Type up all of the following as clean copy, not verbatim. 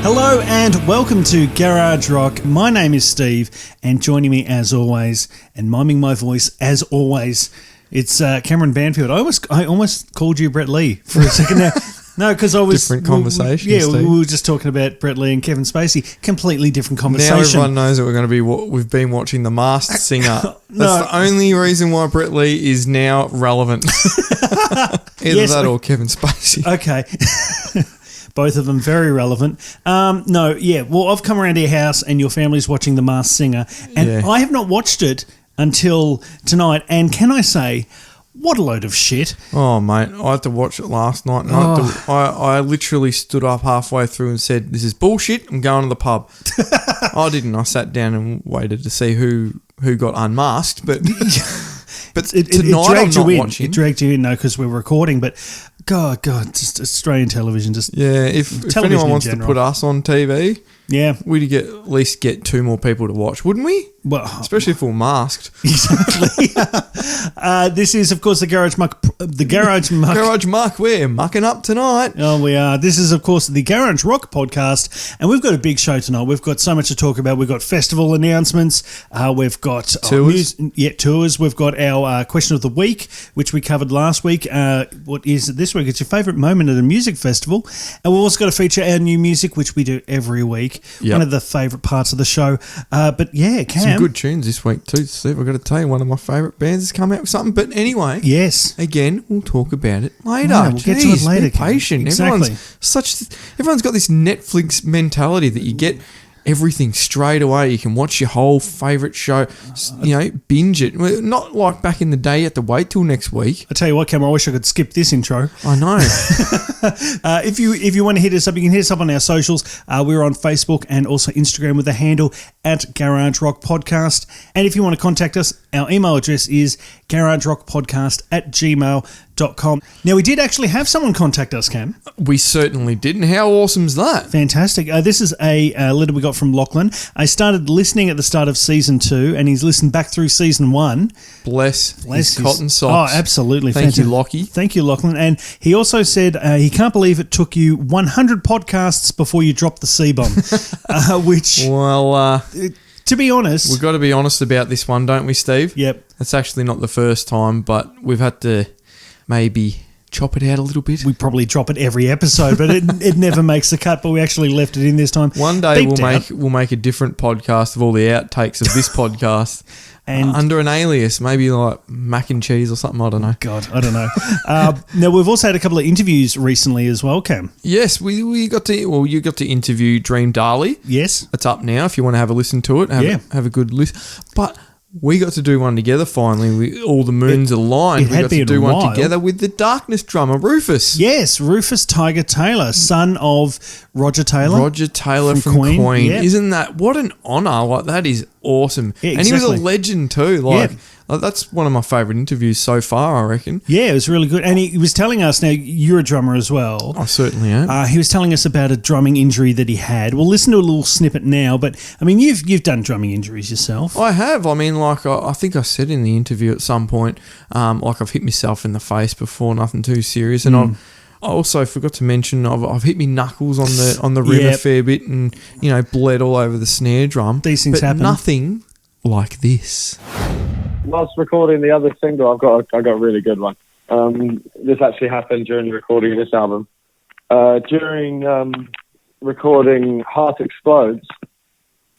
Hello and welcome to Garage Rock. My name is Steve, and joining me as always, and miming my voice as always, it's Cameron Banfield. I almost called you Brett Lee for a second there. No, because I was... Different conversation, we were just talking about Brett Lee and Kevin Spacey. Completely different conversation. Now everyone knows that we've been watching The Masked Singer. That's the only reason why Brett Lee is now relevant. Either that or Kevin Spacey. Okay. Both of them very relevant. Well, I've come around to your house and your family's watching The Masked Singer, and I have not watched it until tonight. And can I say, what a load of shit. Oh, mate, I had to watch it last night. And I literally stood up halfway through and said, this is bullshit, I'm going to the pub. I didn't. I sat down and waited to see who got unmasked, but... But it dragged you in. It dragged you in, because we're recording, but... God, just Australian television. If anyone wants to put us on TV, we'd at least get 2 more people to watch, wouldn't we? Well, especially if we're masked. Exactly. This is, of course, the Garage Muck. Garage Muck. We're mucking up tonight. Oh, we are. This is, of course, the Garage Rock podcast, and we've got a big show tonight. We've got so much to talk about. We've got festival announcements. We've got tours. Tours. We've got our question of the week, which we covered last week. What is it this week? It's your favourite moment at a music festival, and we've also got to feature our new music, which we do every week. Yep. One of the favourite parts of the show. But yeah, Cam. Some good tunes this week too, Steve. I've got to tell you, one of my favourite bands has come out with something. But anyway, yes. Again, we'll talk about it later. No, we'll get to it later. Be patient. Exactly. Everyone's got this Netflix mentality that you get everything straight away. You can watch your whole favourite show, binge it. Not like back in the day, you have to wait till next week. I tell you what, Cam, I wish I could skip this intro. I know. If you want to hit us up, you can hit us up on our socials. We're on Facebook and also Instagram with the handle at Garage Rock Podcast. And if you want to contact us, our email address is garagerockpodcast@gmail.com. Now, we did actually have someone contact us, Cam. We certainly did. And how awesome's that? Fantastic. This is a letter we got from Lachlan. I started listening at the start of season 2, and he's listened back through season 1. Bless his cotton socks. Oh, absolutely. Thank you, Lockie. Thank you, Lachlan. And he also said he can't believe it took you 100 podcasts before you dropped the C-bomb, which... Well... to be honest... We've got to be honest about this one, don't we, Steve? Yep. It's actually not the first time, but we've had to maybe chop it out a little bit. We probably drop it every episode, but it never makes the cut, but we actually left it in this time. One day we'll make a different podcast of all the outtakes of this podcast. And under an alias, maybe like mac and cheese or something, I don't know. God, I don't know. Now, we've also had a couple of interviews recently as well, Cam. Yes, you got to interview Dream Darley. Yes. It's up now if you want to have a listen to it. Have a good listen. But we got to do one together finally. All the moons aligned. We got to do one together with the Darkness drummer, Rufus. Yes, Rufus Tiger Taylor, son of Roger Taylor. Roger Taylor from Queen. Yep. Isn't that, what an honour. Like, that is awesome. Yeah, exactly. And he was a legend too. Like, that's one of my favourite interviews so far, I reckon. Yeah, it was really good. And he was telling us, now you're a drummer as well. I certainly am. He was telling us about a drumming injury that he had. We'll listen to a little snippet now, but I mean, you've done drumming injuries yourself. I have. I mean, like, I think I said in the interview at some point, like, I've hit myself in the face before, nothing too serious. And I also forgot to mention I've hit me knuckles on the rim a fair bit, and bled all over the snare drum. These things happen. Nothing like this. Whilst recording the other single, I got a really good one. This actually happened during the recording of this album. During recording Heart Explodes,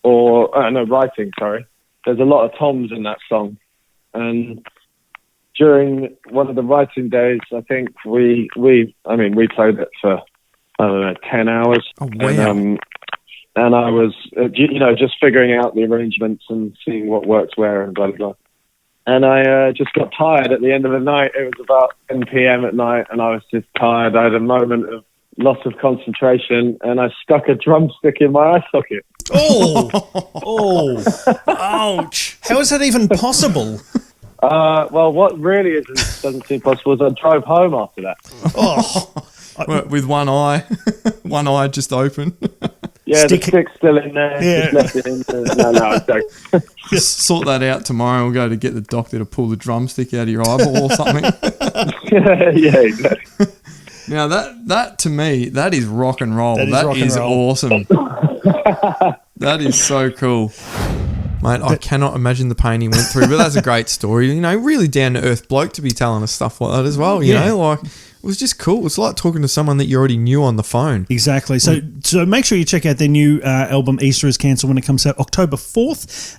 writing, sorry. There's a lot of toms in that song, and during one of the writing days, I think we played it for, 10 hours. Oh, wow. And I was, just figuring out the arrangements and seeing what works where and blah, blah, blah. And I just got tired at the end of the night. It was about 10 p.m. at night, and I was just tired. I had a moment of loss of concentration, and I stuck a drumstick in my eye socket. Oh, ouch. How is that even possible? Well, what really doesn't seem possible is I drove home after that. With one eye, one eye just open. Yeah, the stick's still in there. Yeah. Just left it in there. No, don't. Sort that out tomorrow. We'll go to get the doctor to pull the drumstick out of your eyeball or something. Yeah, exactly. Now that to me, that is rock and roll. That is awesome. That is so cool. Mate, I cannot imagine the pain he went through, but that's a great story. You know, really down to earth bloke to be telling us stuff like that as well. You know, like it was just cool. It's like talking to someone that you already knew on the phone. Exactly. So make sure you check out their new album, Easter is Cancelled, when it comes out October 4th.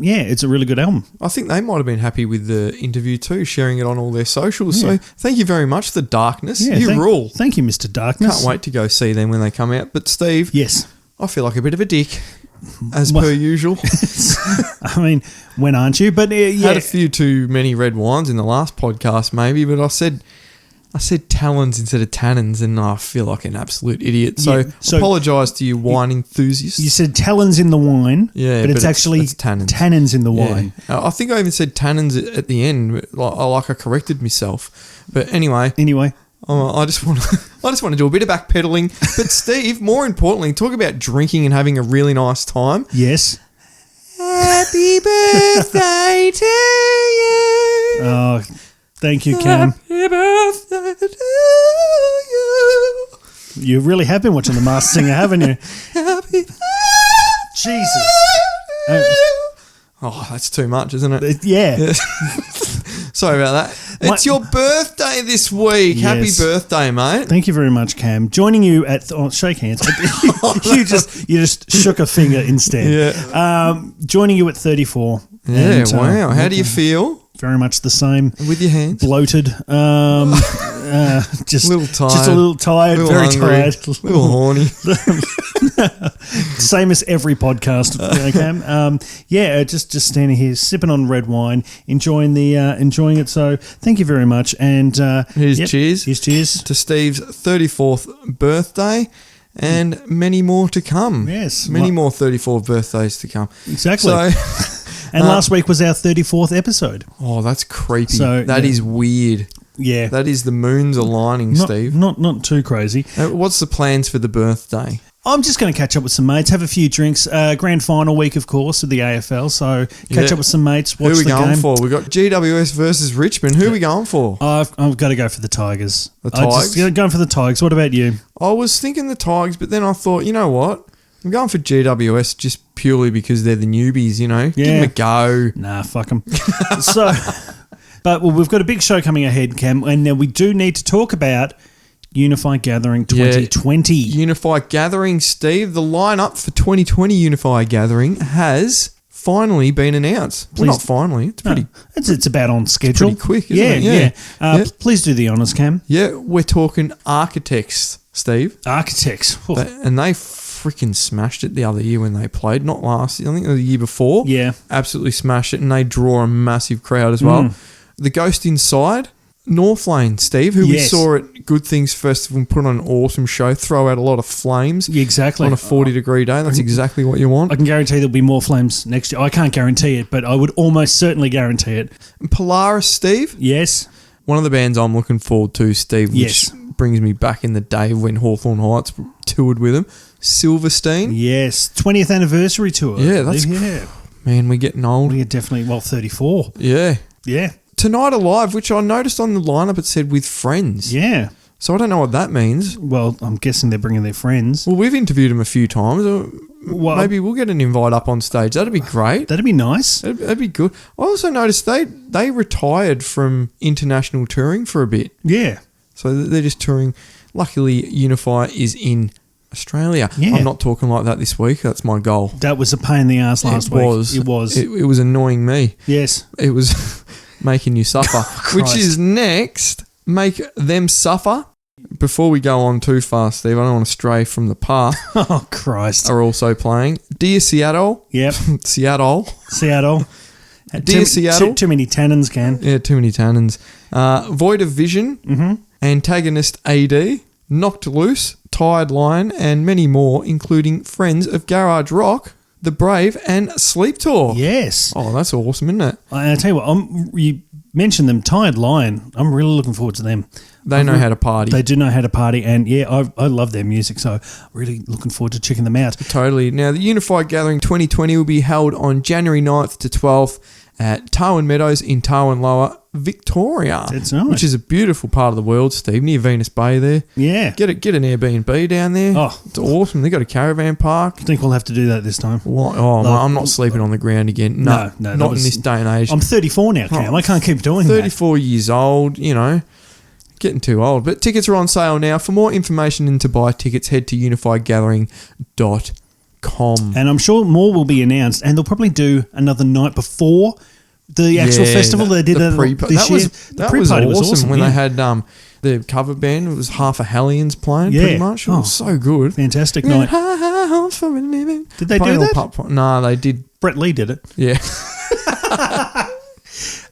It's a really good album. I think they might have been happy with the interview too, sharing it on all their socials. So thank you very much, The Darkness. You rule. Thank you, Mr. Darkness. Can't wait to go see them when they come out. But Steve, yes, I feel like a bit of a dick, as per usual. I mean, when aren't you? But had a few too many red wines in the last podcast, maybe. But I said talons instead of tannins, and I feel like an absolute idiot. So apologise to you wine enthusiasts. You said talons in the wine, but it's actually tannins in the wine. I think I even said tannins at the end, like I corrected myself. But anyway. I just want to do a bit of backpedaling. But Steve, more importantly, talk about drinking and having a really nice time. Yes. Happy birthday to you. Oh, thank you, Cam. Happy birthday to you. You really have been watching The Masked Singer, haven't you? Happy birthday. Jesus. Oh, that's too much, isn't it? Yeah. Sorry about that. It's your birthday this week. Yes. Happy birthday, mate. Thank you very much, Cam. Joining you at... shake hands. you just shook a finger instead. Yeah. Joining you at 34. Yeah, and, wow. How do you feel? Very much the same. With your hands? Bloated. Just a little tired. Just a little tired. Little very hungry, tired. A little horny. Same as every podcast, Cam. Just standing here sipping on red wine, enjoying it. So thank you very much. And cheers. Here's cheers to Steve's 34th birthday. And many more to come. Yes. Many more 34th birthdays to come. Exactly. So, and last week was our 34th episode. Oh, that's creepy. So, that is weird. Yeah. That is the moons aligning, Steve. Not too crazy. What's the plans for the birthday? I'm just going to catch up with some mates, have a few drinks. Grand final week, of course, of the AFL. So catch up with some mates, watch the game. Who are we going for? We've got GWS versus Richmond. Who are we going for? I've got to go for the Tigers. The Tigers? Going for the Tigers. What about you? I was thinking the Tigers, but then I thought, you know what? I'm going for GWS just purely because they're the newbies, you know? Yeah. Give them a go. Nah, fuck them. But we've got a big show coming ahead, Cam, and we do need to talk about Unify Gathering 2020. Unify Gathering, Steve. The lineup for 2020 Unify Gathering has finally been announced. Well, not finally. It's pretty. It's about on schedule. It's pretty quick, isn't it? Yeah. Please do the honours, Cam. Yeah, we're talking Architects, Steve. Architects. And they freaking smashed it the other year when they played. Not last year. I think it was the year before. Yeah. Absolutely smashed it, and they draw a massive crowd as well. The Ghost Inside. North Lane, Steve, who we saw at Good Things Festival and put on an awesome show, throw out a lot of flames. Exactly. On a 40-degree day. That's exactly what you want. I can guarantee there'll be more flames next year. I can't guarantee it, but I would almost certainly guarantee it. And Polaris, Steve. Yes. One of the bands I'm looking forward to, Steve, which brings me back in the day when Hawthorne Heights toured with them. Silverstein. Yes. 20th anniversary tour. Yeah, that's... Man, we're getting old. We're definitely, 34. Yeah. Yeah. Tonight Alive, which I noticed on the lineup, it said with friends. Yeah. So I don't know what that means. Well, I'm guessing they're bringing their friends. Well, we've interviewed them a few times. Maybe we'll get an invite up on stage. That'd be great. That'd be nice. That'd be good. I also noticed they retired from international touring for a bit. Yeah. So they're just touring. Luckily, Unify is in Australia. Yeah. I'm not talking like that this week. That's my goal. That was a pain in the ass last week. It was. It was annoying me. Yes. It was... making you suffer, which is next. Make them suffer. Before we go on too fast, Steve, I don't want to stray from the path. Oh, Christ. Are also playing. Dear Seattle. Yep. Seattle. Dear Seattle. Too many tannins, Can. Yeah, too many tannins. Void of Vision. Mm-hmm. Antagonist AD. Knocked Loose. Tired Lion. And many more, including Friends of Garage Rock, The Brave, and Sleep Talk. Yes. Oh, that's awesome, isn't it? I tell you what, you mentioned them, Tired Lion. I'm really looking forward to them. They know how to party. They do know how to party, and I love their music, so really looking forward to checking them out. Totally. Now, the Unified Gathering 2020 will be held on January 9th to 12th at Tarwin Meadows in Tarwin Lower, Victoria. That's nice. Which is a beautiful part of the world, Steve, near Venus Bay there. Yeah. Get an Airbnb down there. Oh. It's awesome. They got a caravan park. I think we'll have to do that this time. What? Oh, mate, I'm not sleeping on the ground again. No, that not was- in this day and age. I'm 34 now, Cam. I can't keep doing 34 years old, you know, getting too old. But tickets are on sale now. For more information and to buy tickets, head to unifiedgathering.com. that. And I'm sure more will be announced, and they'll probably do another night before the actual festival. They did it this year. That was awesome when they had the cover band. It was half a Hellions playing, pretty much. It was so good. Fantastic night. Did they do that? No, they did. Brett Lee did it. Yeah.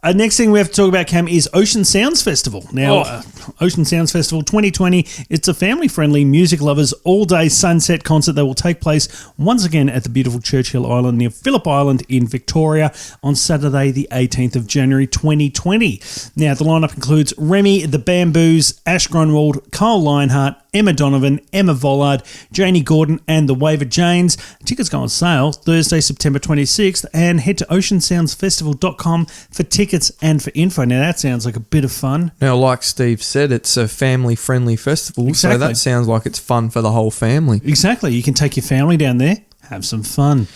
Next thing we have to talk about, Cam, is Ocean Sounds Festival. Now, Ocean Sounds Festival 2020, it's a family-friendly music lovers all-day sunset concert that will take place once again at the beautiful Churchill Island near Phillip Island in Victoria on Saturday the 18th of January 2020. Now, the lineup includes Remy, The Bamboos, Ash Grunwald, Kyle Lionheart, Emma Donovan, Emma Vollard, Janie Gordon, and the Waver Janes. Tickets go on sale Thursday, September 26th, and head to oceansoundsfestival.com for tickets and for info. Now, that sounds like a bit of fun. Now, like Steve said, it's a family-friendly festival, Exactly. so that sounds like it's fun for the whole family. Exactly. You can take your family down there, have some fun.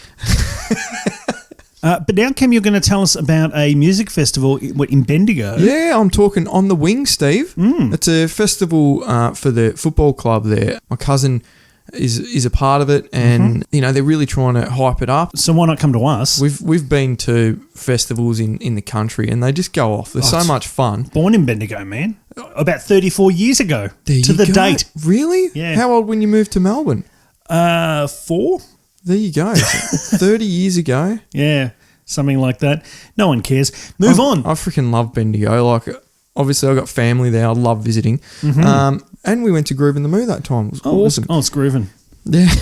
But now, Cam, you're going to tell us about a music festival in Bendigo. Yeah, I'm talking On the Wing, Steve. It's a festival for the football club there. My cousin is a part of it, and you know they're really trying to hype it up. So why not come to us? We've been to festivals in the country, and they just go off. They're so much fun. Born in Bendigo, man. About 34 years ago. There to you the go. date. Really? Yeah. How old when you moved to Melbourne? 4? There you go. 30 years ago. Yeah, something like that. No one cares. Move on. I freaking love Bendigo. Like, obviously, I've got family there. I love visiting. And we went to Groove in the Moo that time. It was awesome. It's grooving. Yeah.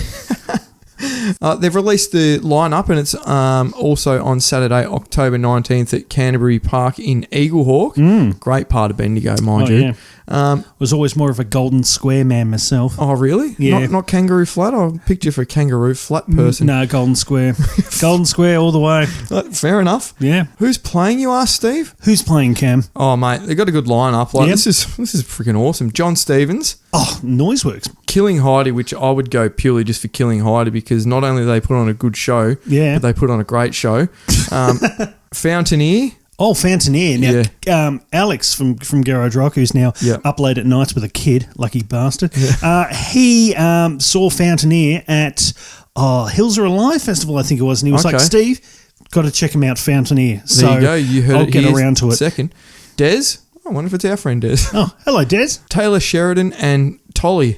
They've released the lineup, and it's also on Saturday, October 19th at Canterbury Park in Eaglehawk. Great part of Bendigo, mind you. Yeah. Was always more of a Golden Square man myself. Oh, really? Yeah. Not Kangaroo Flat? I picked you for a Kangaroo Flat person. No, Golden Square. Golden Square all the way. Fair enough. Yeah. Who's playing, you ask, Steve? Who's playing, Cam? Oh, mate, they've got a good lineup. Like, Yep. this is freaking awesome. John Stevens. Oh, Noiseworks. Killing Heidi, which I would go purely just for Killing Heidi because not only do they put on a good show, Yeah. but they put on a great show. Fountainier. Oh, Fountainier. Now, Alex from Garage Rock, who's now up late at nights with a kid, lucky bastard, he saw Fountainier at Hills Are Alive Festival, I think it was, and he was like, Steve, got to check him out, Fountainier. So There you go. You heard I'll it get here around to it. Second. Des. I wonder if it's our friend Des. Oh, hello, Des. Taylor Sheridan and Tolly.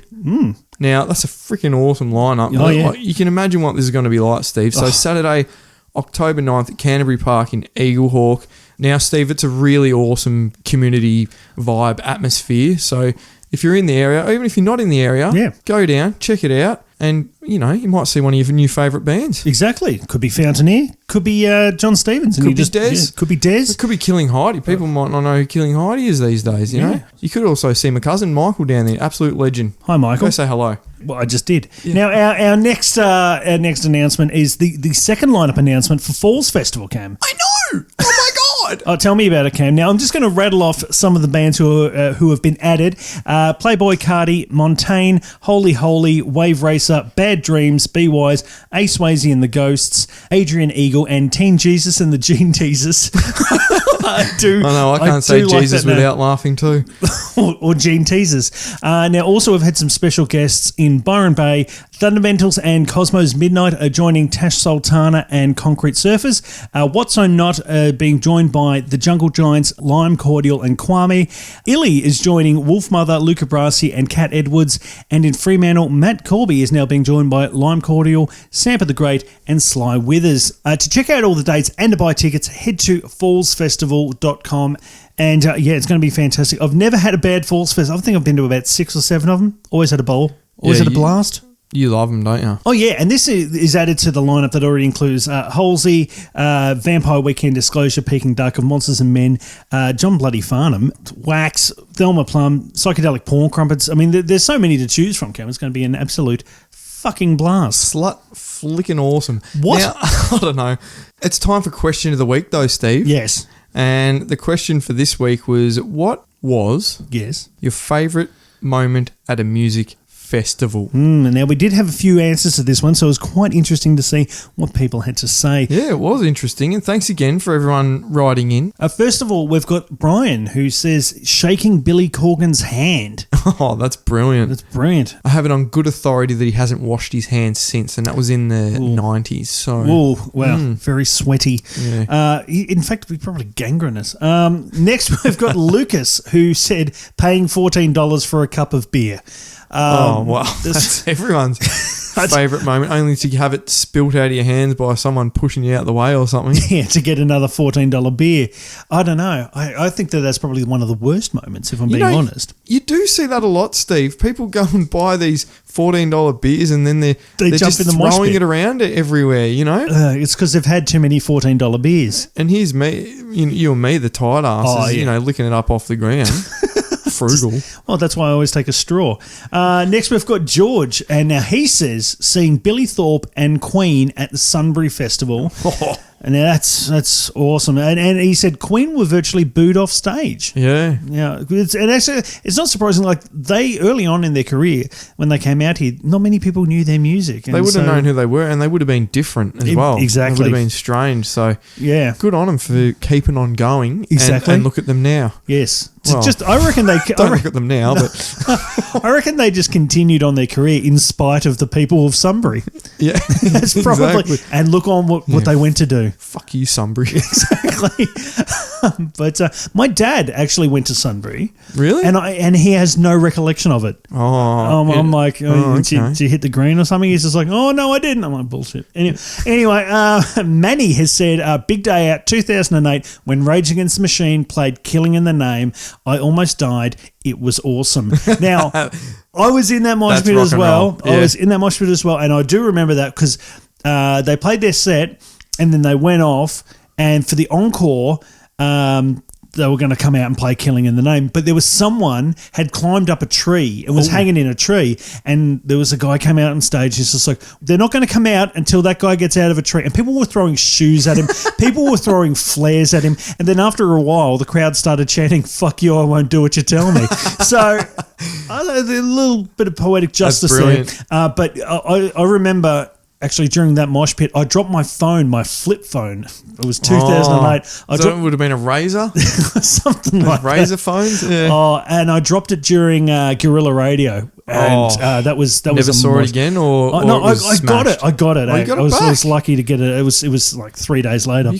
Now, that's a freaking awesome lineup. Oh, yeah. Like, you can imagine what this is going to be like, Steve. So Saturday, October 9th at Canterbury Park in Eaglehawk. Now, Steve, it's a really awesome community vibe atmosphere. So if you're in the area, or even if you're not in the area, go down, check it out. And, you know, you might see one of your new favourite bands. Exactly. Could be Fountainier. Could be John Stevens. Could be Des. Yeah, could be Des. It could be Killing Heidi. People might not know who Killing Heidi is these days, you know. You could also see my cousin Michael down there. Absolute legend. Hi, Michael. Go say hello. Well, I just did. Now, our next announcement is the second lineup announcement for Falls Festival, Cam. I know! Oh, my God! Oh, tell me about it, Cam. Now, I'm just going to rattle off some of the bands who have been added. Playboy Cardi, Montaigne, Holy Holy, Wave Racer, Bad Dreams, Be Wise, Ace Swayze and the Ghosts, Adrian Eagle, and Teen Jesus and the Gene Teasers. I know, I can't say Jesus without laughing too. or Gene Teasers. Now, also we've had some special guests in Byron Bay. Thundamentals and Cosmos Midnight are joining Tash Sultana and Concrete Surfers. What's So Not being joined by the Jungle Giants, Lime Cordial and Kwame. Illy is joining Wolfmother, Luca Brasi and Kat Edwards. And in Fremantle, Matt Corby is now being joined by Lime Cordial, Sampa the Great and Sly Withers. To check out all the dates and to buy tickets, head to fallsfestival.com. And it's going to be fantastic. I've never had a bad Falls Fest. I think I've been to about 6 or 7 of them. Always had a bowl. Always had a blast. You love them, don't you? Oh, yeah, and this is added to the lineup that already includes Halsey, Vampire Weekend Disclosure, Peking Duck of Monsters and Men, John Bloody Farnham, Wax, Thelma Plum, Psychedelic Porn Crumpets. I mean, there's so many to choose from, Cam. It's going to be an absolute fucking blast. Slut flicking awesome. What? Now, I don't know. It's time for question of the week, though, Steve. Yes. And the question for this week was, what was Yes. your favourite moment at a music festival? Now, we did have a few answers to this one, so it was quite interesting to see what people had to say. Yeah, it was interesting. And thanks again for everyone writing in. First of all, we've got Brian, who says shaking Billy Corgan's hand. Oh, that's brilliant. That's brilliant. I have it on good authority that he hasn't washed his hands since, and that was in the 90s. So, Oh, wow. Very sweaty. Yeah. In fact, we probably gangrenous. Next, we've got Lucas, who said paying $14 for a cup of beer. Oh, wow. That's everyone's favourite moment, only to have it spilt out of your hands by someone pushing you out the way or something. Yeah, to get another $14 beer. I don't know. I think that's probably one of the worst moments, if I'm being honest. You do see that a lot, Steve. People go and buy these $14 beers and then they're jump just in the mosh throwing pit it around everywhere, you know? It's because they've had too many $14 beers. And here's me, you and me, the tight asses, you know, licking it up off the ground. Frugal. Well, that's why I always take a straw. Next, we've got George, and now he says seeing Billy Thorpe and Queen at the Sunbury Festival. And that's awesome. And he said Queen were virtually booed off stage. Yeah. Yeah, and actually, it's not surprising. Like, they, early on in their career, when they came out here, not many people knew their music. They would have known who they were, and they would have been different as well. Exactly. They would have been strange. So, yeah, good on them for keeping on going. Exactly. And look at them now. Yes. Well, I reckon they don't look at them now, but I reckon they just continued on their career in spite of the people of Sunbury. Yeah, that's probably. Exactly. And look on what they went to do. Fuck you, Sunbury. Exactly. But my dad actually went to Sunbury. Really? And he has no recollection of it. Oh, I'm like, okay. did you hit the green or something? He's just like, oh no, I didn't. I'm like, bullshit. Anyway, Manny has said, big day out 2008 when Rage Against the Machine played "Killing in the Name." I almost died. It was awesome. Now, I was in that mosh pit as well. Yeah. I was in that mosh pit as well, and I do remember that because they played their set and then they went off, and for the encore, they were going to come out and play "Killing in the Name," but there was someone had climbed up a tree and was hanging in a tree, and there was a guy came out on stage. He's just like, they're not going to come out until that guy gets out of a tree, and people were throwing shoes at him, people were throwing flares at him, and then after a while, the crowd started chanting, "Fuck you, I won't do what you tell me." So, a little bit of poetic justice there, but I remember. Actually, during that mosh pit, I dropped my phone, my flip phone. It was 2008. So it would have been a Razor? Something like Razor phones? Yeah. And I dropped it during Guerrilla Radio. And that was never saw it again, or no, it was I got it. I got it. Oh, you got it I back? was lucky to get it. It was like 3 days later.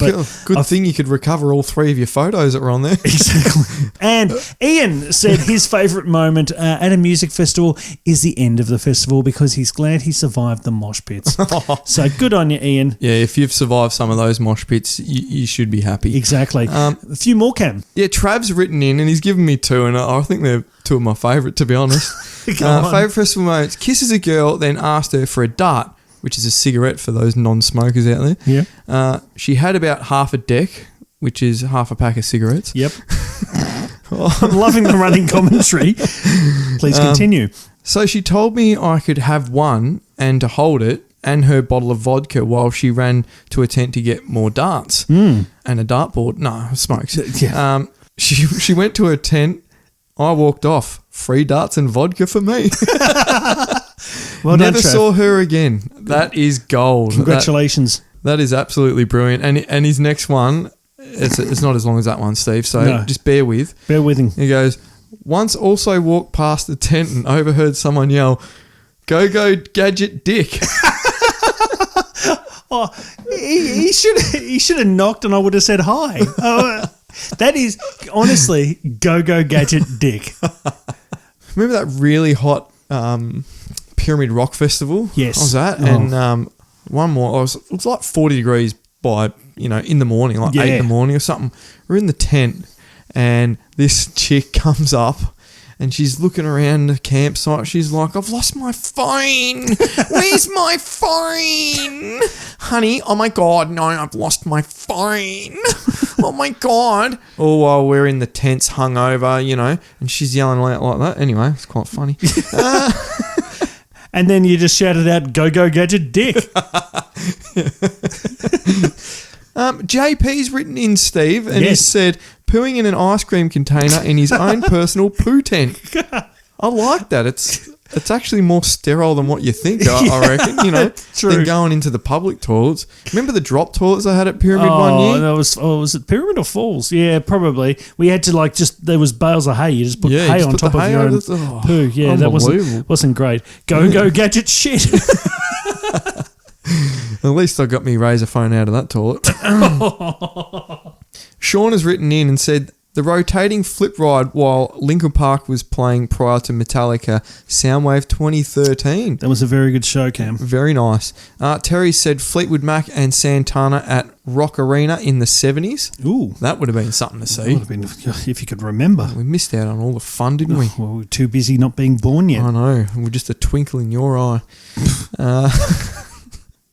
Good thing you could recover all three of your photos that were on there. Exactly. And Ian said his favourite moment at a music festival is the end of the festival because he's glad he survived the mosh pits. So good on you, Ian. Yeah, if you've survived some of those mosh pits, you should be happy. Exactly. A few more, Cam. Yeah, Trav's written in and he's given me two, and I think they're two of my favourite, to be honest. Favourite festival moments: kisses a girl, then asked her for a dart, which is a cigarette for those non-smokers out there. Yeah. She had about half a deck, which is half a pack of cigarettes. Yep. I'm loving the running commentary. Please continue. So she told me I could have one and to hold it and her bottle of vodka while she ran to a tent to get more darts and a dartboard. No, smokes. Yeah. She went to her tent. I walked off. Free darts and vodka for me. Well done, Never Trav. saw her again. That is gold. Congratulations. That is absolutely brilliant. And his next one, it's not as long as that one, Steve. So just bear with. Bear with him. He goes, once also walked past the tent and overheard someone yell, "Go, go, gadget dick." Oh, he should have knocked and I would have said hi. That is honestly go gadget dick. Remember that really hot Pyramid Rock Festival? Yes. I was at, and one more. It was like 40 degrees by in the morning, like 8 in the morning or something. We're in the tent, and this chick comes up. And she's looking around the campsite. She's like, "I've lost my phone. Where's my phone? Honey, oh my God, no, I've lost my phone. Oh my God." All while we're in the tents hungover, and she's yelling out like that. Anyway, it's quite funny. And then you just shouted out, "Go, go, Gadget Dick." JP's written in, Steve, and he Yes. said, pooing in an ice cream container in his own personal poo tent. I like that. It's actually more sterile than what you think, I reckon, you know, True. than going into the public toilets. Remember the drop toilets they had at Pyramid one year? That was it Pyramid or Falls? Yeah, probably. We had to there was bales of hay. You just put hay just on put top the of hay your over own the- poo. Yeah, that unbelievable. wasn't great. Go, go, Gadget shit. At least I got me razor phone out of that toilet. Sean has written in and said, the rotating flip ride while Linkin Park was playing prior to Metallica, Soundwave 2013. That was a very good show, Cam. Very nice. Terry said Fleetwood Mac and Santana at Rock Arena in the 70s. Ooh. That would have been something to That see. would have been, if you could remember. We missed out on all the fun, didn't we? Well, we were too busy not being born yet. I know. We're just a twinkle in your eye.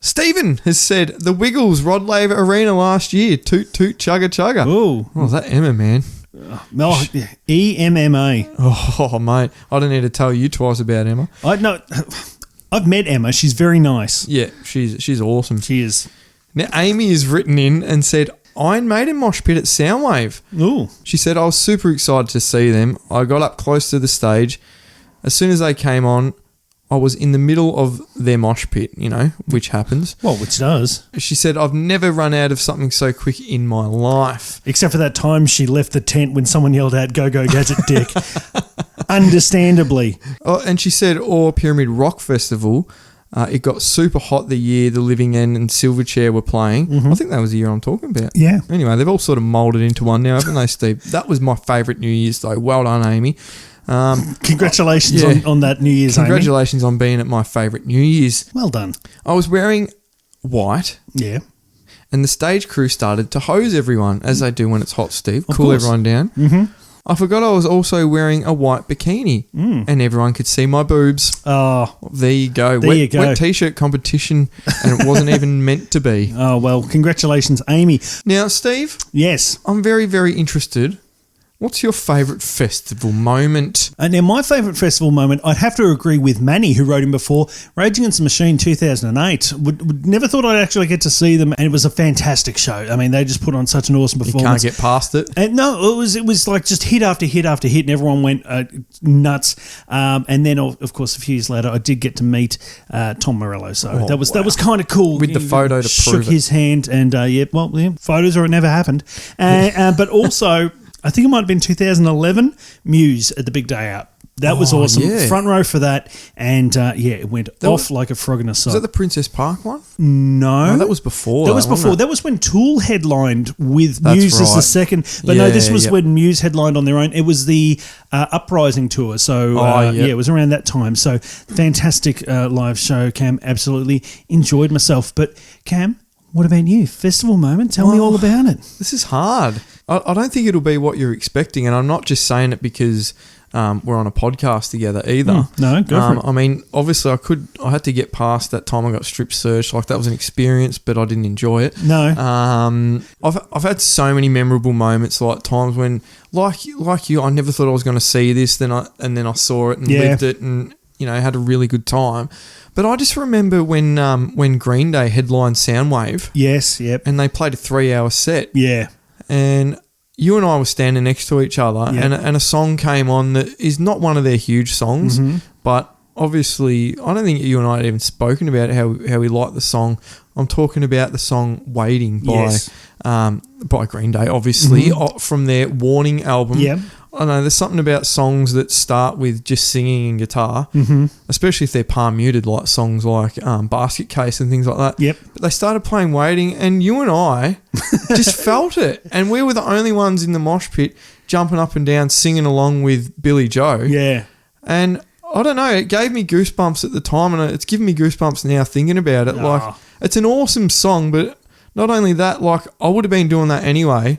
Stephen has said the Wiggles Rod Laver Arena last year. Toot toot chugga chugga. Ooh. Oh, that Emma, man. Oh, yeah. EMMA. Oh, mate. I don't need to tell you twice about Emma. I've met Emma. She's very nice. Yeah, she's awesome. She is. Now, Amy has written in and said, Iron Maiden mosh pit at Soundwave. Ooh. She said, I was super excited to see them. I got up close to the stage. As soon as they came on, I was in the middle of their mosh pit, you know, which happens. Well, which does. She said, I've never run out of something so quick in my life. Except for that time she left the tent when someone yelled out, "Go, go, Gadget Dick." Understandably. Oh, and she said, Pyramid Rock Festival, it got super hot the year the Living End and Silverchair were playing. Mm-hmm. I think that was the year I'm talking about. Yeah. Anyway, they've all sort of moulded into one now, haven't they, Steve? That was my favourite New Year's, though. Well done, Amy. Congratulations yeah. on that New Year's, Amy. Congratulations on being at my favourite New Year's. Well done. I was wearing white, Yeah. and the stage crew started to hose everyone, as they do when it's hot, Steve. Of Cool course. everyone down. Mm-hmm. I forgot I was also wearing a white bikini, and everyone could see my boobs. Oh, There you go. There you go. Wet t-shirt competition, and it wasn't even meant to be. oh, well, congratulations, Amy. Now, Steve, Yes. I'm very, very interested. What's your favourite festival moment? Now, my favourite festival moment, I'd have to agree with Manny, who wrote in before, Rage Against the Machine 2008. Would never thought I'd actually get to see them, and it was a fantastic show. I mean, they just put on such an awesome You performance. can't get past it. And no, it was like just hit after hit after hit, and everyone went nuts. And then, of course, a few years later, I did get to meet Tom Morello, so that was kind of cool. With the photo to shook prove it. his hand, and photos or it never happened. But also, I think it might have been 2011, Muse at the Big Day Out. That was awesome. yeah. Front row for that, and it went off like a frog in a sock. Was that the Princess Park one? No, No, that was before. That was wasn't before. it? That was when Tool headlined with That's Muse as the right. second. But no, this Yeah, was yep. when Muse headlined on their own. It was the Uprising tour. So Yep. it was around that time. So fantastic live show, Cam. Absolutely enjoyed myself. But Cam, what about you? Festival moment? Tell me all about it. This is hard. I don't think it'll be what you're expecting, and I'm not just saying it because we're on a podcast together either. No, go for it. I mean, obviously, I had to get past that time I got strip searched. Like, that was an experience, but I didn't enjoy it. No. I've had so many memorable moments, like times when, like you, I never thought I was going to see this. Then I saw it and Yeah. lived it, and had a really good time. But I just remember when Green Day headlined Soundwave, Yes. Yep. and they played a 3-hour set. Yeah. And you and I were standing next to each other, Yeah. and a song came on that is not one of their huge songs, but obviously, I don't think you and I had even spoken about how we like the song. I'm talking about the song "Waiting" Yes. by Green Day, obviously, from their Warning album. Yeah. I know there's something about songs that start with just singing and guitar, especially if they're palm muted, like songs like Basket Case and things like that. Yep. But they started playing Waiting, and you and I just felt it. And we were the only ones in the mosh pit jumping up and down, singing along with Billy Joe. Yeah. And I don't know, it gave me goosebumps at the time, and it's given me goosebumps now thinking about it. Oh. Like, it's an awesome song, but not only that, like, I would have been doing that anyway.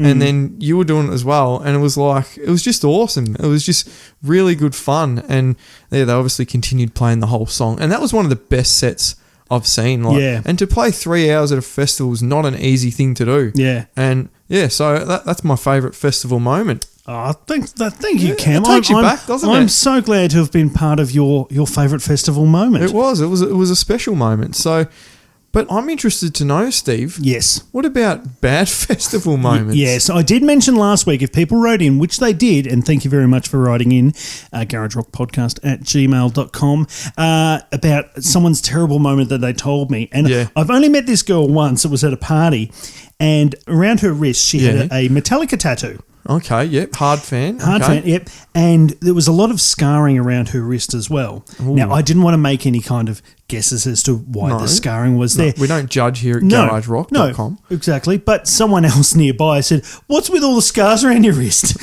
And then you were doing it as well. And it was just awesome. It was just really good fun. And they obviously continued playing the whole song. And that was one of the best sets I've seen. Like, Yeah. And to play 3 hours at a festival is not an easy thing to do. Yeah. And yeah, so that's my favourite festival moment. Oh, thank you, Cam. It takes you back, doesn't it? I'm so glad to have been part of your favourite festival moment. It was a special moment. So, but I'm interested to know, Steve. Yes. What about bad festival moments? Yes, I did mention last week if people wrote in, which they did, and thank you very much for writing in, garagerockpodcast@gmail.com, about someone's terrible moment that they told me. And Yeah. I've only met this girl once. It was at a party, and around her wrist she had a Metallica tattoo. Okay, yep. Hard fan. Hard okay. fan, yep. And there was a lot of scarring around her wrist as well. Ooh. Now, I didn't want to make any kind of guesses as to why the scarring was there. We don't judge here at garagerock.com. No, exactly. But someone else nearby said, "What's with all the scars around your wrist?"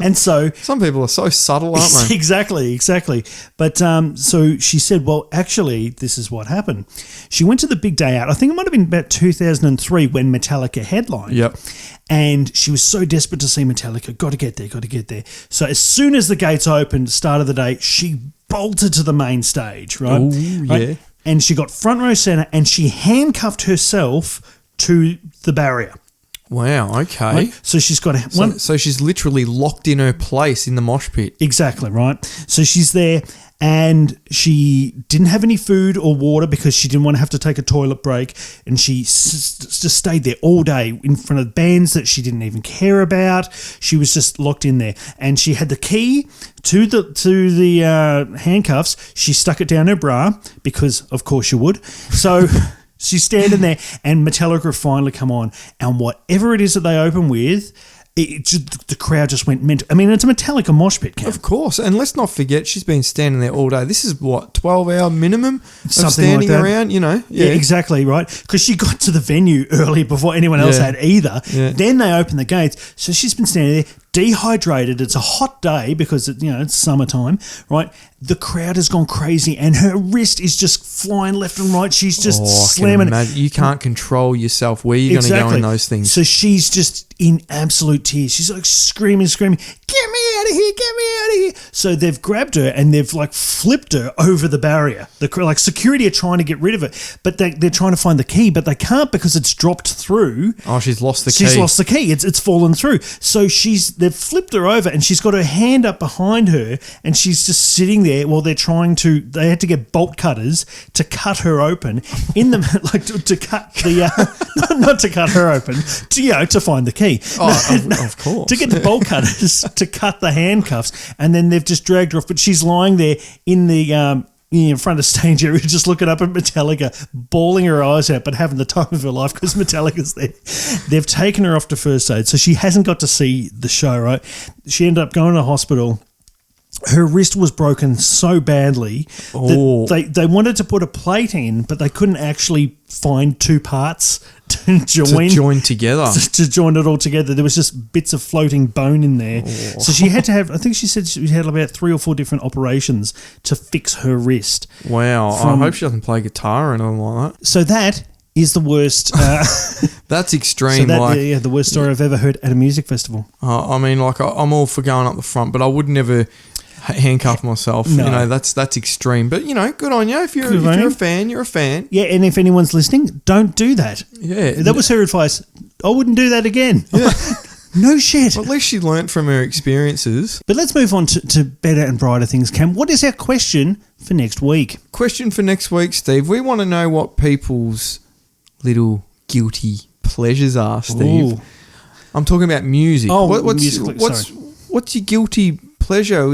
And so... Some people are so subtle, aren't they? Exactly. But so she said, well, actually, this is what happened. She went to the big day out. I think it might have been about 2003 when Metallica headlined. Yep. And she was so desperate to see Metallica. Got to get there. So as soon as the gates opened, start of the day, she bolted to the main stage, right? Ooh, yeah. And she got front row center and she handcuffed herself to the barrier. Wow, okay. Right? So she's got one. So she's literally locked in her place in the mosh pit. Exactly, right? So she's there and she didn't have any food or water because she didn't want to have to take a toilet break, and she just stayed there all day in front of bands that she didn't even care about. She was just locked in there, and she had the key to the handcuffs. She stuck it down her bra because, of course, you would. So... She's standing there, and Metallica finally come on, and whatever it is that they open with, the crowd just went mental. I mean, it's a Metallica mosh pit, Cam. Of course, and let's not forget she's been standing there all day. This is what, 12-hour minimum of Something standing like that. around, you know? Yeah, exactly, right? Because she got to the venue early before anyone else had either. Yeah. Then they opened the gates, so she's been standing there, dehydrated. It's a hot day because it's summertime, right? The crowd has gone crazy, and her wrist is just flying left and right. She's just slamming. You can't control yourself where you're going to go in those things. So she's just in absolute tears. She's like screaming, "Get me out of here! Get me out of here!" So they've grabbed her and they've like flipped her over the barrier. Like security are trying to get rid of it, but they're trying to find the key, but they can't because it's dropped through. Oh, she's lost the key. She's lost the key. It's fallen through. So they've flipped her over, and she's got her hand up behind her, and she's just sitting there while they had to get bolt cutters to cut her open in the to cut the not to cut her open, to find the key. Of course. To get the bolt cutters to cut the handcuffs, and then they've just dragged her off, but she's lying there in the in front of stage area, just looking up at Metallica, bawling her eyes out, but having the time of her life because Metallica's there. They've taken her off to first aid, so she hasn't got to see the show, right? She ended up going to hospital. Her wrist was broken so badly that they wanted to put a plate in, but they couldn't actually find two parts to join together. To join it all together. There was just bits of floating bone in there. Oh. So she had to have, I think she said she had about 3 or 4 different operations to fix her wrist. Wow. I hope she doesn't play guitar or anything like that. So that is the worst. That's extreme. So the worst story I've ever heard at a music festival. I mean, I'm all for going up the front, but I would never handcuff myself. No. That's extreme. But good on you. If you're a fan, you're a fan. Yeah, and if anyone's listening, don't do that. Yeah, that was her advice. I wouldn't do that again. Yeah. No shit. Well, at least she learnt from her experiences. But let's move on to better and brighter things, Cam. What is our question for next week? Question for next week, Steve. We want to know what people's little guilty pleasures are, Steve. Ooh. I'm talking about music. Oh, what's your guilty pleasure?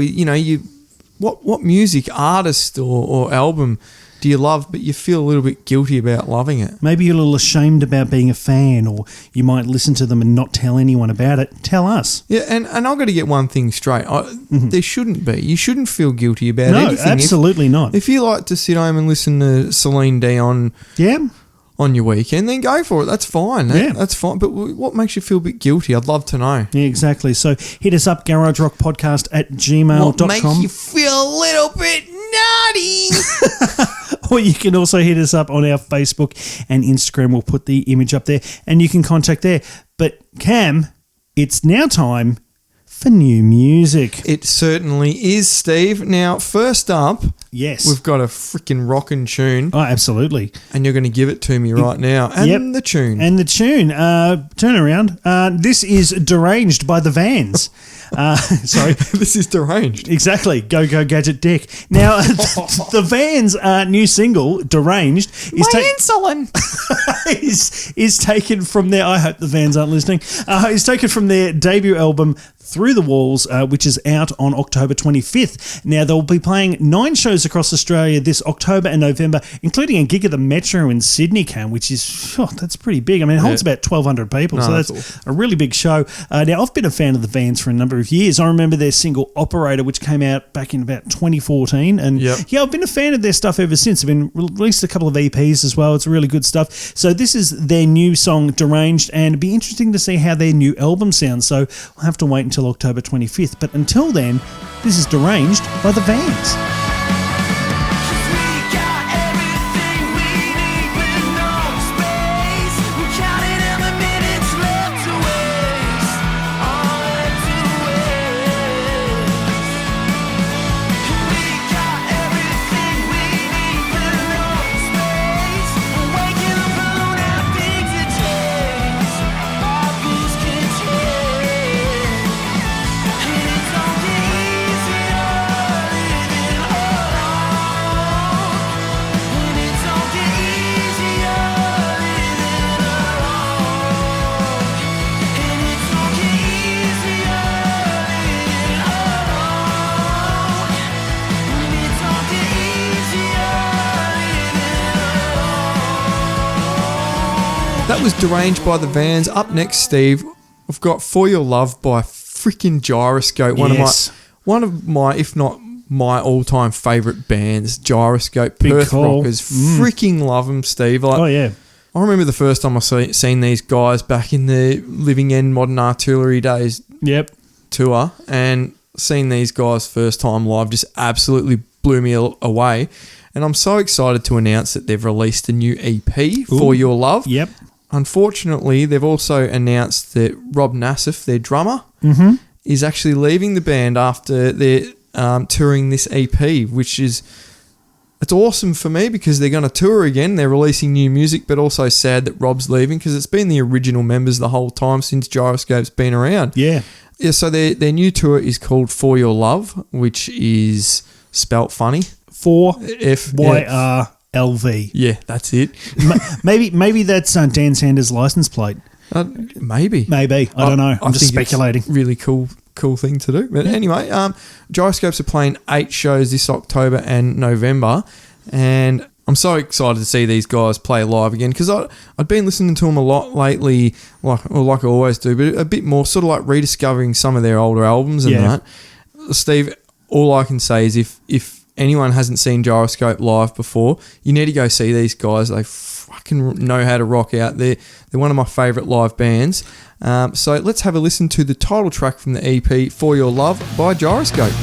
What music, artist or album do you love, but you feel a little bit guilty about loving it? Maybe you're a little ashamed about being a fan, or you might listen to them and not tell anyone about it. Tell us. Yeah, and I've got to get one thing straight. There shouldn't be. You shouldn't feel guilty about anything. No, absolutely not. If you like to sit home and listen to Celine Dion on your weekend, then go for it. That's fine. That's fine. But what makes you feel a bit guilty? I'd love to know. Yeah, exactly. So hit us up, garagerockpodcast@gmail.com. What makes you feel a little bit naughty? Or you can also hit us up on our Facebook and Instagram. We'll put the image up there and you can contact there. But Cam, it's now time for new music. It certainly is, Steve. Now, first up, Yes. we've got a freaking rockin' tune, Oh, absolutely. and you're going to give it to me right now. And Yep. the tune. And the tune, turn around. This is Deranged by the Vans. Sorry. This is deranged. Exactly. Go, go, gadget dick. Now, the Vans' new single, Deranged, Insulin. is taken from their, I hope the Vans aren't listening, is taken from their debut album, Through the Walls, which is out on October 25th. Now, they'll be playing 9 shows across Australia this October and November, including a gig at the Metro in Sydney, Cam, which is, that's pretty big. I mean, it holds about 1,200 people, No, so that's that's a really big show. Now, I've been a fan of the Vans for a number of years. I remember their single Operator, which came out back in about 2014. And yeah, I've been a fan of their stuff ever since. They've been released a couple of EPs as well. It's really good stuff. So this is their new song, Deranged, and it'd be interesting to see how their new album sounds. So we'll have to wait until October 25th. But until then, this is Deranged by the Vans. That was Deranged by the Vans. Up next, Steve, we've got For Your Love by freaking Gyroscope. One of my, if not my all-time favourite bands, Gyroscope. Big Perth call. Rockers. Freaking love them, Steve. Oh, yeah. I remember the first time I seen these guys back in the Living End Modern Artillery days tour, and seeing these guys first time live just absolutely blew me away. And I'm so excited to announce that they've released a new EP, For Your Love. Yep. Unfortunately, they've also announced that Rob Nassif, their drummer, is actually leaving the band after they're touring this EP, which is... It's awesome for me because they're going to tour again. They're releasing new music, but also sad that Rob's leaving because it's been the original members the whole time since Gyroscope's been around. Yeah. Yeah, so their new tour is called For Your Love, which is spelt funny. FYRLV. Yeah, that's it. maybe that's Dan Sanders' license plate. Maybe. I don't know. I'm just think speculating. It's a really cool thing to do. But anyway, Gyroscopes are playing 8 shows this October and November, and I'm so excited to see these guys play live again because I'd been listening to them a lot lately, like I always do, but a bit more sort of like rediscovering some of their older albums and that. Steve, all I can say is if anyone hasn't seen Gyroscope live before, you need to go see these guys. They fucking know how to rock out. They're one of my favourite live bands. So let's have a listen to the title track from the EP, For Your Love by Gyroscope.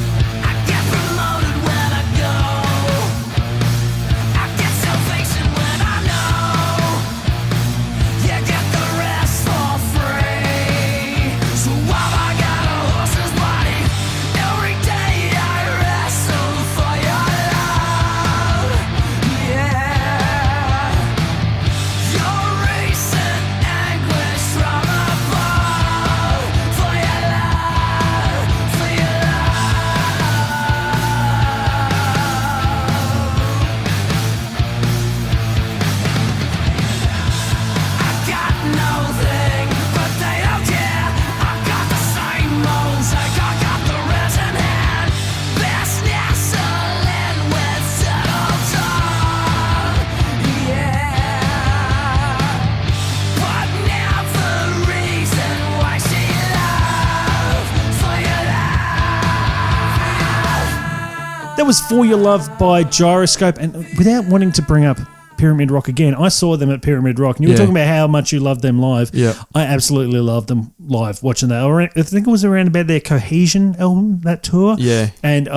That was For Your Love by Gyroscope, and without wanting to bring up Pyramid Rock again, I saw them at Pyramid Rock, and you were talking about how much you loved them live. Yeah. I absolutely loved them live, watching that. I think it was around about their Cohesion album, that tour. Yeah. And,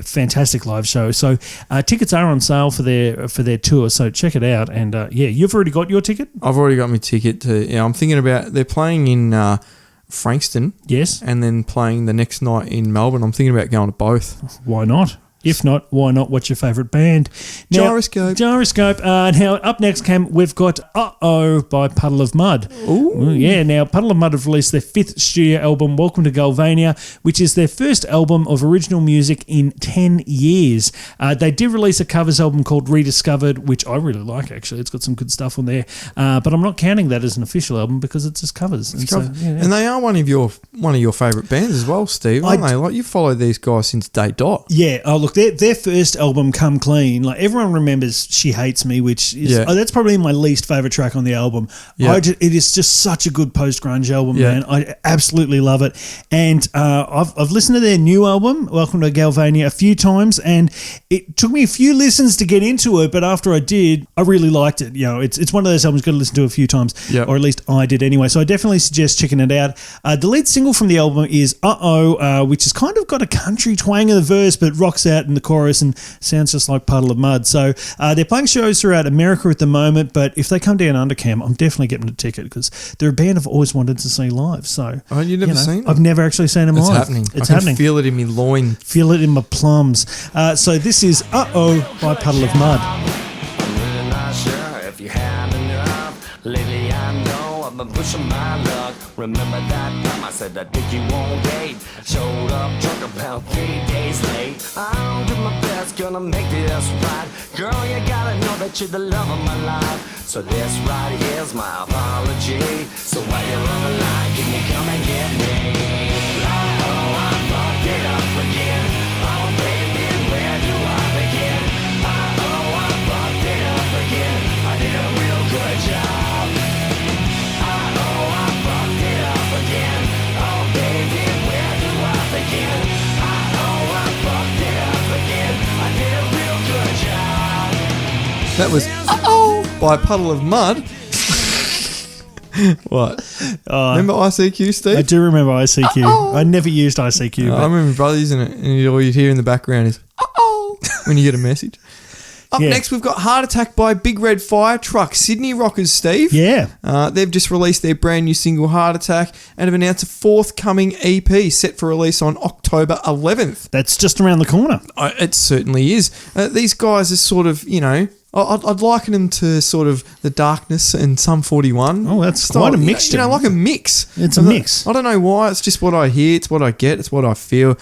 fantastic live show. So tickets are on sale for their tour, so check it out. And, you've already got your ticket? I've already got my ticket I'm thinking about, they're playing in Frankston. Yes. And then playing the next night in Melbourne. I'm thinking about going to both. Why not? If not, why not? What's your favourite band? Now, Gyroscope. Now, up next, Cam, we've got Uh-Oh by Puddle of Mud. Ooh. Yeah, now, Puddle of Mud have released their 5th studio album, Welcome to Galvania, which is their first album of original music in 10 years. They did release a covers album called Rediscovered, which I really like, actually. It's got some good stuff on there. But I'm not counting that as an official album because it's just covers. And they are one of your favourite bands as well, Steve, aren't they? Like, you followed these guys since day dot. Yeah. Oh, look, their first album, Come Clean, like everyone remembers She Hates Me, which is that's probably my least favourite track on the album. Yeah. It is just such a good post-grunge album, Yeah. man. I absolutely love it. And I've listened to their new album, Welcome to Galvania, a few times, and it took me a few listens to get into it, but after I did, I really liked it. You know, it's one of those albums you've got to listen to a few times, or at least I did anyway. So I definitely suggest checking it out. The lead single from the album is Uh-Oh, which has kind of got a country twang in the verse, but rocks out in the chorus and sounds just like Puddle of Mud. So they're playing shows throughout America at the moment, but if they come down under, Cam, I'm definitely getting a ticket because they're a band I've always wanted to see live. So you've never seen them? I've never actually seen them live. Happening. It's I happening. can feel it in my loin. Feel it in my plums. So this is Uh-Oh by Puddle of Mud. I'm really not sure if you had enough. Lately I know I've been pushing my luck. Remember that time I said I did you won't date. Showed up drunk about 3 days late. I'll do my best, gonna make this right. Girl, you gotta know that you're the love of my life. So this right here's my apology. So while you're on the line, can you come and get me? Oh, I fucked it up again. Oh baby, where do I begin? Oh, I fucked it up again. I did a real good job. Oh, I fucked it up again. Oh baby, where do I begin? Oh, I fucked it up again. I did a real good job. That was Uh-Oh by Puddle of Mud. What? Remember ICQ, Steve? I do remember ICQ. I never used ICQ. I But remember brother using it, and all you'd hear in the background is "uh-oh" when you get a message. Up next, we've got Heart Attack by Big Red Fire Truck, Sydney Rockers, Steve. yeah. They've just released their brand new single Heart Attack and have announced a forthcoming EP set for release on October 11th. That's just around the corner. It certainly is. These guys are sort of, I'd liken them to sort of The Darkness and Sum 41. Oh, that's quite a mixture. Like a mix. It's a mix. I don't know why. It's just what I hear. It's what I get. It's what I feel.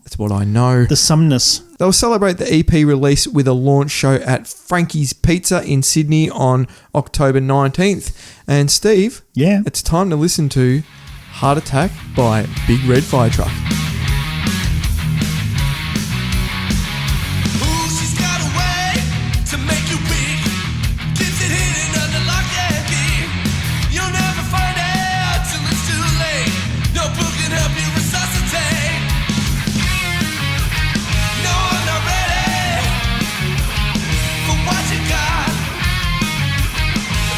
It's what I know. The sumness. They'll celebrate the EP release with a launch show at Frankie's Pizza in Sydney on October 19th. And Steve, Yeah. it's time to listen to Heart Attack by Big Red Fire Truck. Ooh, she's got a way to make you weak. Keeps it hidden under lock and key. You'll never find out till it's too late. No book can help you resuscitate. No, I'm not ready for what you got.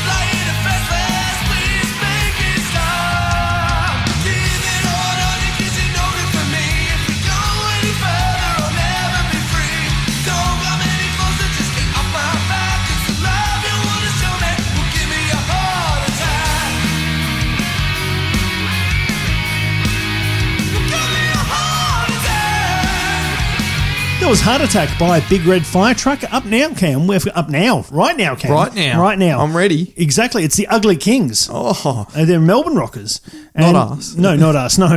Lying defenseless, please make it stop. Keep it on in case you know it for me. If we go any further, I'll never be free. Don't come any closer, just get off my back. 'Cause the love you wanna show me will give me a heart attack. Will give me a heart attack. That was Heart Attack by Big Red Fire Truck. Up now, Cam. We're up now. Right now, Cam. Right now. Right now. I'm ready. Exactly. It's the Ugly Kings. Oh, They're Melbourne rockers. Not us. No, not us. No.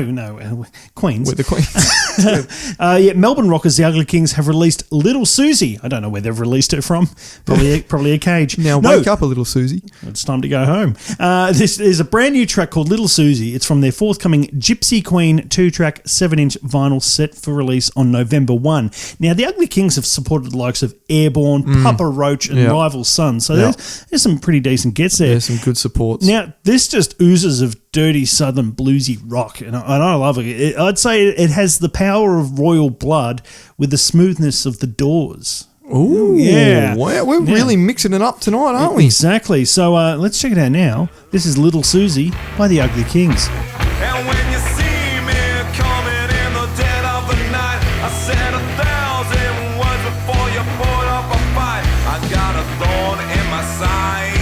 Queens. with the Queens. Melbourne rockers, the Ugly Kings, have released Little Susie. I don't know where they've released it from. Probably a cage. Now No. wake up a little Susie. It's time to go home. This is a brand new track called Little Susie. It's from their forthcoming Gypsy Queen 2-track 7-inch vinyl set for release on November 1. Now, the Ugly Kings have supported the likes of Airborne, Papa Roach, and Yeah. Rival Son. So Yeah. there's some pretty decent gets there. There's some good supports. Now, this just oozes of dirty southern bluesy rock, and I love it. I'd say it has the power of royal blood with the smoothness of the Doors. Ooh, Yeah. Wow, we're Yeah. really mixing it up tonight, aren't we? Exactly. So let's check it out now. This is Little Susie by the Ugly Kings. And when you see me coming in the dead of the night, I said 1,000 words before you put up a fight. I got a thorn in my side,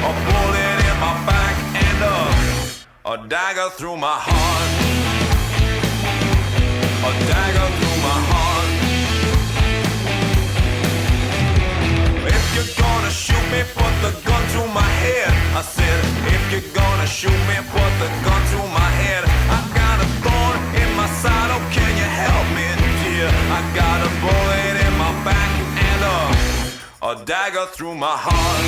a bullet in my back, and a dagger through my heart. A dagger through my a dagger through my heart.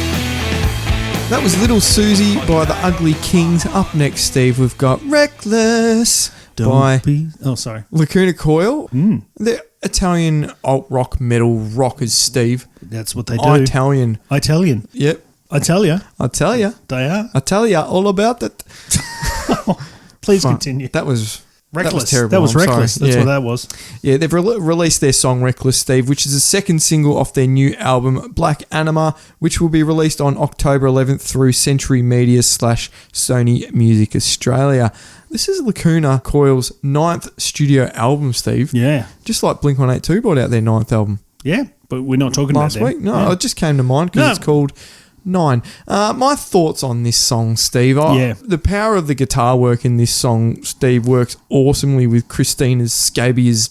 That was Little Susie by the Ugly Kings. Up next, Steve, we've got Reckless by Oh, sorry. Lacuna Coil. They're Italian alt-rock metal rockers, Steve. That's what they do. Italian. Italian. Yep. I tell you. I tell ya. They are. I tell ya all about it. Please continue. That was Reckless. That was terrible. That was I'm Reckless. sorry. That's Yeah. what that was. Yeah, they've released their song Reckless, Steve, which is the second single off their new album Black Anima, which will be released on October 11th through Century Media / Sony Music Australia. This is Lacuna Coil's 9th studio album, Steve. Yeah. Just like Blink-182 brought out their 9th album Yeah, but we're not talking last about week. them. No, Yeah. it just came to mind because No. it's called 9. My thoughts on this song, Steve. Yeah. The power of the guitar work in this song, Steve, works awesomely with Christina's scabious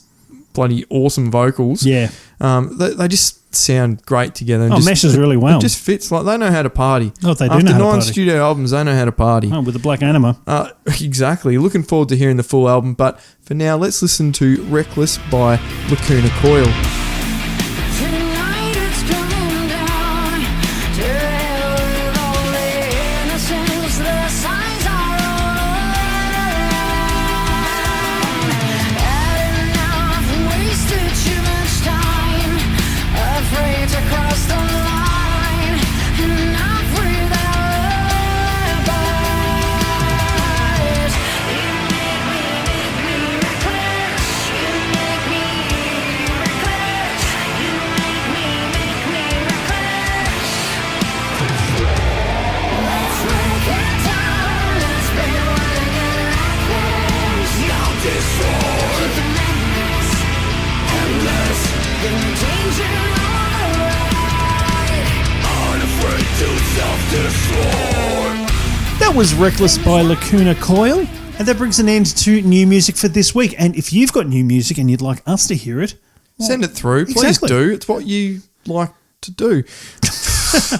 bloody awesome vocals. Yeah. They just sound great together. And Oh, meshes really well. It just fits. Like, they know how to party. Oh, they do After know how to 9 party. studio albums, they know how to party. Oh, with the Black Anima. Exactly. Looking forward to hearing the full album. But for now, let's listen to Reckless by Lacuna Coil. Tonight it's coming down to hell with all the innocence. The signs are all around. Had enough, wasted too much time. Afraid to cross the line. Not without alibis. You make me reckless. You make me reckless. You make me reckless. Let's break it down. Let's be running reckless. Now destroy. Keep the madness endless. The danger on the ride. Unafraid to self-destroy. That was Reckless by Lacuna Coil. And that brings an end to new music for this week. And if you've got new music and you'd like us to hear it, Send it through. Please Exactly. do. It's what you like to do.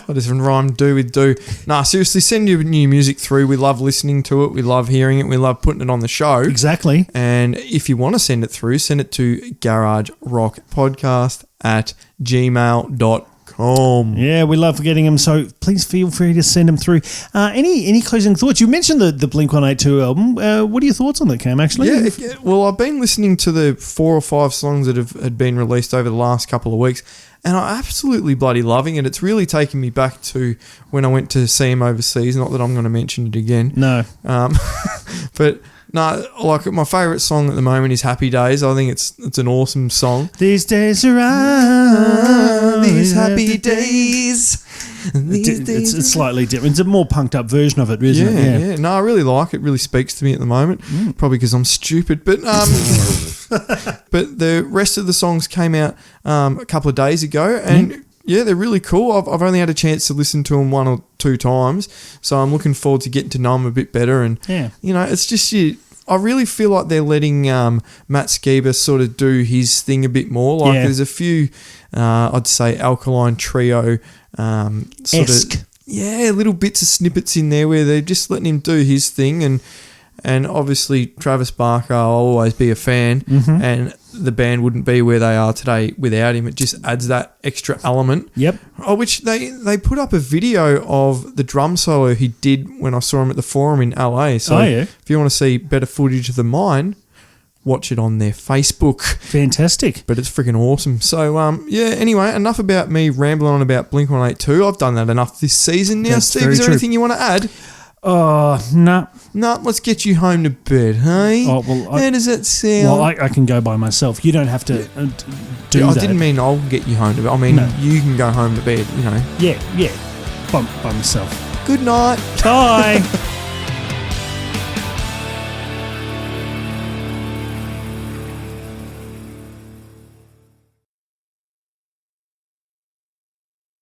I just rhyme do with do. Nah, seriously, send your new music through. We love listening to it. We love hearing it. We love putting it on the show. exactly. And if you want to send it through, send it to garagerockpodcast@gmail.com. Yeah, we love getting them, so please feel free to send them through. Any closing thoughts? You mentioned the Blink-182 album. What are your thoughts on that, Cam, actually? Well, I've been listening to the 4 or 5 songs that had been released over the last couple of weeks, and I'm absolutely bloody loving it. It's really taken me back to when I went to see him overseas. Not that I'm going to mention it again. No. But no, like my favourite song at the moment is Happy Days. I think it's an awesome song. These days are out. These happy days. It's slightly different. It's a more punked up version of it, isn't it? Yeah. No, I really like it. It really speaks to me at the moment. Probably because I'm stupid. But but the rest of the songs came out a couple of days ago, and yeah, they're really cool. I've only had a chance to listen to them 1 or 2 times, so I'm looking forward to getting to know them a bit better. And you know, it's just I really feel like they're letting Matt Skiba sort of do his thing a bit more. Like there's a few, I'd say, Alkaline Trio sort Esque. of little bits of snippets in there where they're just letting him do his thing. And obviously Travis Barker, I'll always be a fan, and the band wouldn't be where they are today without him. It just adds that extra element. Yep. Which they put up a video of the drum solo he did when I saw him at the Forum in LA. So if you want to see better footage of mine, watch it on their Facebook. Fantastic. But it's freaking awesome. So, anyway, enough about me rambling on about Blink-182. I've done that enough this season. Now, That's Steve, very is there true. anything you want to add? Oh, no. No, let's get you home to bed, hey? Oh, well, How does that sound? Well, I can go by myself. You don't have to do I that. didn't mean I'll get you home to bed. I mean, No. you can go home to bed, you know. Yeah. By myself. Good night. Bye.